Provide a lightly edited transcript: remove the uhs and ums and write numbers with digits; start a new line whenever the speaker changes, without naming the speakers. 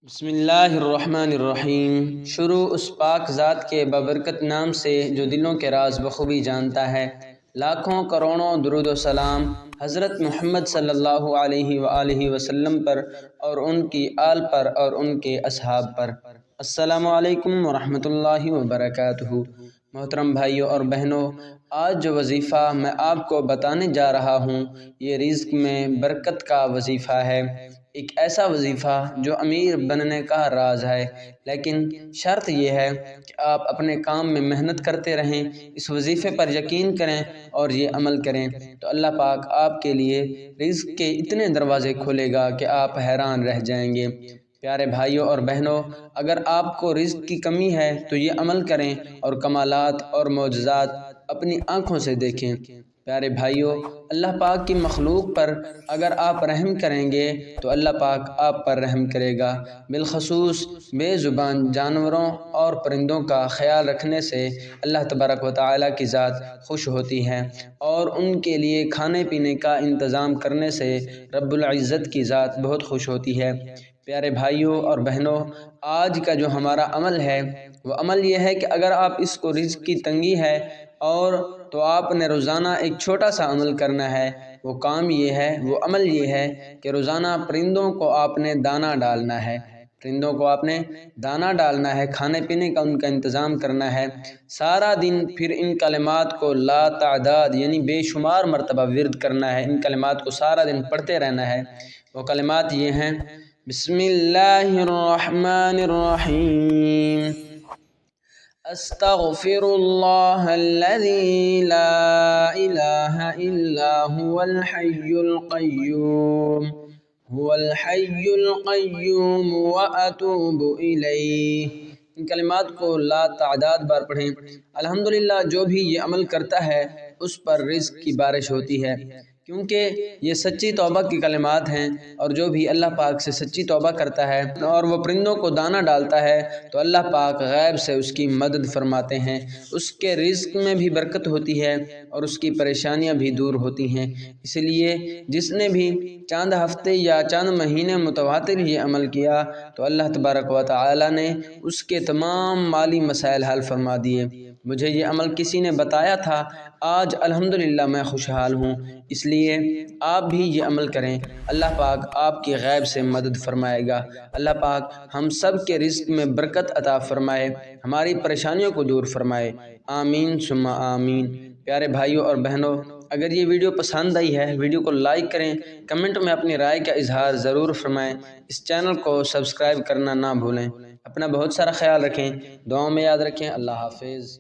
بسم اللہ الرحمن الرحیم۔ شروع اس پاک ذات کے بابرکت نام سے جو دلوں کے راز بخوبی جانتا ہے۔ لاکھوں کروڑوں درود و سلام حضرت محمد صلی اللہ علیہ وآلہ وسلم پر اور ان کی آل پر اور ان کے اصحاب پر۔ السلام علیکم ورحمۃ اللہ وبرکاتہ۔ محترم بھائیوں اور بہنوں، آج جو وظیفہ میں آپ کو بتانے جا رہا ہوں یہ رزق میں برکت کا وظیفہ ہے۔ ایک ایسا وظیفہ جو امیر بننے کا راز ہے، لیکن شرط یہ ہے کہ آپ اپنے کام میں محنت کرتے رہیں، اس وظیفے پر یقین کریں اور یہ عمل کریں تو اللہ پاک آپ کے لیے رزق کے اتنے دروازے کھولے گا کہ آپ حیران رہ جائیں گے۔ پیارے بھائیوں اور بہنوں، اگر آپ کو رزق کی کمی ہے تو یہ عمل کریں اور کمالات اور معجزات اپنی آنکھوں سے دیکھیں۔ پیارے بھائیوں، اللہ پاک کی مخلوق پر اگر آپ رحم کریں گے تو اللہ پاک آپ پر رحم کرے گا۔ بالخصوص بے زبان جانوروں اور پرندوں کا خیال رکھنے سے اللہ تبارک و تعالیٰ کی ذات خوش ہوتی ہے، اور ان کے لیے کھانے پینے کا انتظام کرنے سے رب العزت کی ذات بہت خوش ہوتی ہے۔ پیارے بھائیوں اور بہنوں، آج کا جو ہمارا عمل ہے وہ عمل یہ ہے کہ اگر آپ اس کو رزق کی تنگی ہے اور تو آپ نے روزانہ ایک چھوٹا سا عمل کرنا ہے۔ وہ کام یہ ہے، وہ عمل یہ ہے کہ روزانہ پرندوں کو آپ نے دانہ ڈالنا ہے، پرندوں کو آپ نے دانہ ڈالنا ہے، کھانے پینے کا ان کا انتظام کرنا ہے۔ سارا دن پھر ان کلمات کو لا تعداد یعنی بے شمار مرتبہ ورد کرنا ہے، ان کلمات کو سارا دن پڑھتے رہنا ہے۔ وہ کلمات یہ ہیں: بسم اللہ الرحمن الرحیم، استغفر اللہ الذی لا الہ الا هو الحی القیوم واتوب الیہ۔ ان کلمات کو لا تعداد بار پڑھیں۔ الحمدللہ جو بھی یہ عمل کرتا ہے اس پر رزق کی بارش ہوتی ہے، کیونکہ یہ سچی توبہ کی کلمات ہیں، اور جو بھی اللہ پاک سے سچی توبہ کرتا ہے اور وہ پرندوں کو دانہ ڈالتا ہے تو اللہ پاک غیب سے اس کی مدد فرماتے ہیں، اس کے رزق میں بھی برکت ہوتی ہے اور اس کی پریشانیاں بھی دور ہوتی ہیں۔ اس لیے جس نے بھی چند ہفتے یا چند مہینے متواتر یہ عمل کیا تو اللہ تبارک و تعالی نے اس کے تمام مالی مسائل حل فرما دیے۔ مجھے یہ عمل کسی نے بتایا تھا، آج الحمدللہ میں خوشحال ہوں۔ اس لیے آپ بھی یہ عمل کریں، اللہ پاک آپ کی غیب سے مدد فرمائے گا۔ اللہ پاک ہم سب کے رزق میں برکت عطا فرمائے، ہماری پریشانیوں کو دور فرمائے، آمین ثم آمین۔ پیارے بھائیوں اور بہنوں، اگر یہ ویڈیو پسند آئی ہے ویڈیو کو لائک کریں، کمنٹ میں اپنی رائے کا اظہار ضرور فرمائیں، اس چینل کو سبسکرائب کرنا نہ بھولیں۔ اپنا بہت سارا خیال رکھیں، دعاؤں میں یاد رکھیں۔ اللہ حافظ۔